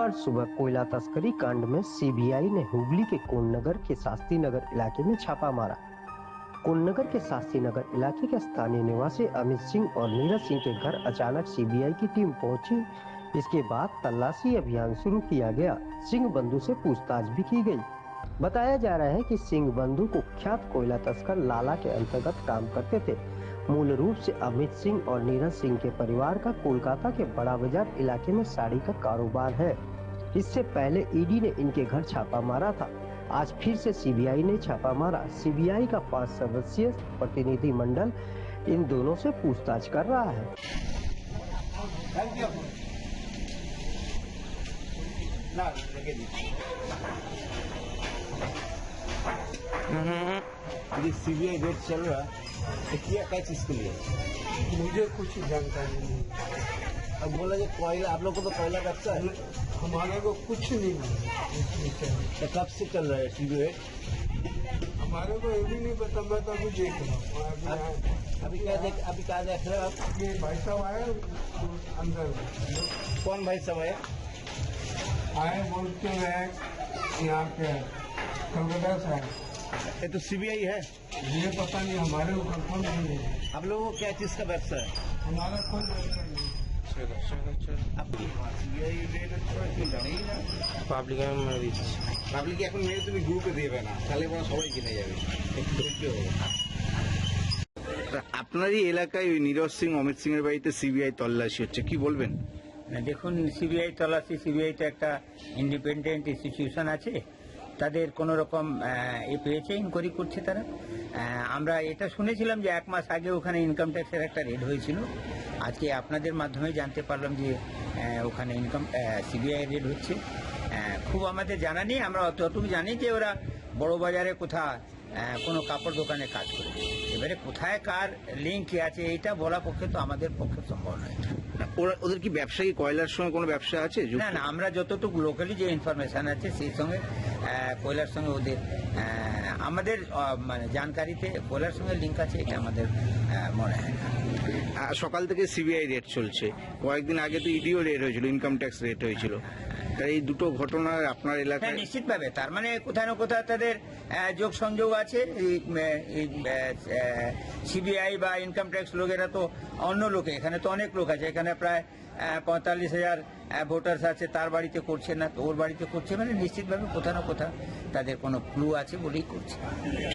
शुक्रवार सुबह कोयला तस्करी कांड में सीबीआई ने हुगली के कोन्नगर के शास्त्री नगर इलाके में छापा मारा। कोन्नगर के शास्त्री नगर इलाके के स्थानीय निवासी अमित सिंह और नीरज सिंह के घर अचानक सीबीआई की टीम पहुंची। इसके बाद तलाशी अभियान शुरू किया गया। सिंह बंधु से पूछताछ भी की गई। बताया जा रहा है कि सिंह बंधु कुख्यात कोयला तस्कर लाला के अंतर्गत काम करते थे। मूल रूप से अमित सिंह और नीरज सिंह के परिवार का कोलकाता के बड़ा बाजार इलाके में साड़ी का कारोबार है। इससे पहले ईडी ने इनके घर छापा मारा था। आज फिर से सीबीआई ने छापा मारा। सीबीआई का 5 सदस्यीय प्रतिनिधि मंडल इन दोनों से पूछताछ कर रहा है। सीबीआई रेड चल रहा है, क्या चीज के लिए? मुझे कुछ जानकारी नहीं। अब बोला जो कोयला, आप लोग को तो कोयला व्यवसा है, हमारे को कुछ नहीं मिला। तो कब से चल रहा है सीबीआई? हमारे को ये भी नहीं पता। मैं तो अभी देख रहा हूँ। अभी क्या देख रहे हो आप? ये भाई साहब आए अंदर। कौन भाई साहब आए बोलते हैं यहाँ के कलकत्ता से आए। ये तो सीबीआई है। ये पता नहीं, हमारे को कंफर्म नहीं है। आप लोगों को क्या चीज का व्यवसा है? हमारा कोई व्यवसाय नहीं। পাবলিক এখন মেরে তুমি গ্রুপে দেবে না, তাহলে পরে সবাই কিনে যাবে। একটু ধৈর্য হবে। আপনারই এলাকায় ওই নীরজ সিং অমিত সিং এর বাড়িতে সিবিআই তল্লাশি হচ্ছে, কি বলবেন? দেখুন, সিবিআই তল্লাশি, সিবিআই তো একটা ইন্ডিপেন্ডেন্ট ইনস্টিটিউশন আছে, তাদের কোন রকম পেয়েছে, ইনকোয়ারি করছে তারা। আমরা এটা শুনেছিলাম যে 1 মাস আগে ওখানে ইনকাম ট্যাক্সের একটা রেড হয়েছিল। আজকে আপনাদের মাধ্যমে জানতে পারলাম যে ওখানে সিবিআই রেড হচ্ছে। খুব আমাদের জানা নেই, আমরা অতটুকু জানি যে ওরা বড় বাজারে কোথাও কোনো কাপড় দোকানে কাজ করে। এবারে কোথায় কার লিঙ্ক আছে এটা বলা পক্ষে তো আমাদের পক্ষে সম্ভব নয়। ওদের কি ব্যবসায়ী কয়লার সঙ্গে কোনো ব্যবসা আছে? না না, আমরা যতটুকু লোকালি যে ইনফরমেশন আছে সেই সঙ্গে কয়লার সঙ্গে ওদের আমাদের মানে জানকারিতে কয়লার সঙ্গে লিঙ্ক আছে, এটা আমাদের মনে হয় না। সকাল থেকে সিবিআই রেড চলছে, কয়েকদিন আগে তো ইডিও রেড হয়েছিল, ইনকাম ট্যাক্স রেড হয়েছিল। তাই এই দুটো ঘটনা আপনার এলাকায়? নিশ্চিতভাবে তার মানে কোথাও না কোথাও তাদের যোগ সংযোগ আছে। সিবিআই বা ইনকাম ট্যাক্স লোকেরা তো অন্য লোকে, এখানে তো অনেক লোক আছে, এখানে প্রায় 45,000 ভোটার্স আছে, তার বাড়িতে করছে না তো ওর বাড়িতে করছে, মানে নিশ্চিতভাবে কোথাও না কোথাও তাদের কোনো ক্লু আছে বলেই করছে।